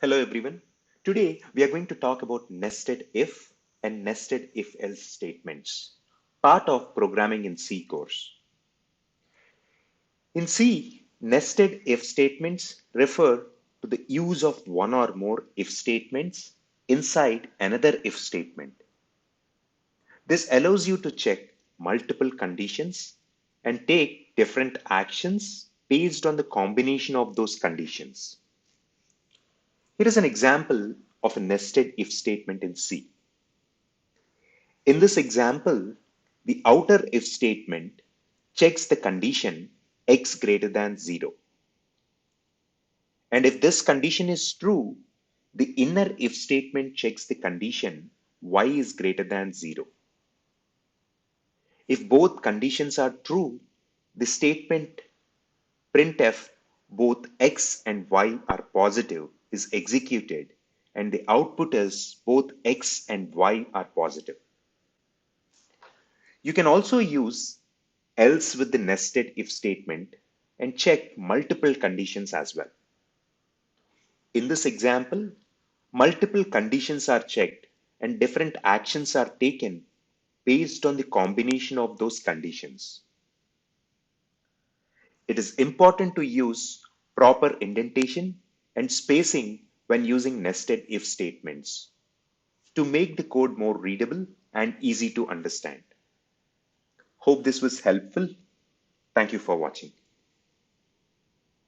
Hello everyone. Today we are going to talk about nested if and nested if else statements, part of programming in C course. In C, nested if statements refer to the use of one or more if statements inside another if statement. This allows you to check multiple conditions and take different actions based on the combination of those conditions. Here is an example of a nested if statement in C. In this example, the outer if statement checks the condition x greater than 0. And if this condition is true, the inner if statement checks the condition y is greater than 0. If both conditions are true, the statement printf both x and y are positive is executed and the output is both x and y are positive. You can also use else with the nested if statement and check multiple conditions as well. In this example, multiple conditions are checked and different actions are taken based on the combination of those conditions. It is important to use proper indentation and spacing when using nested if statements to make the code more readable and easy to understand. Hope this was helpful. Thank you for watching.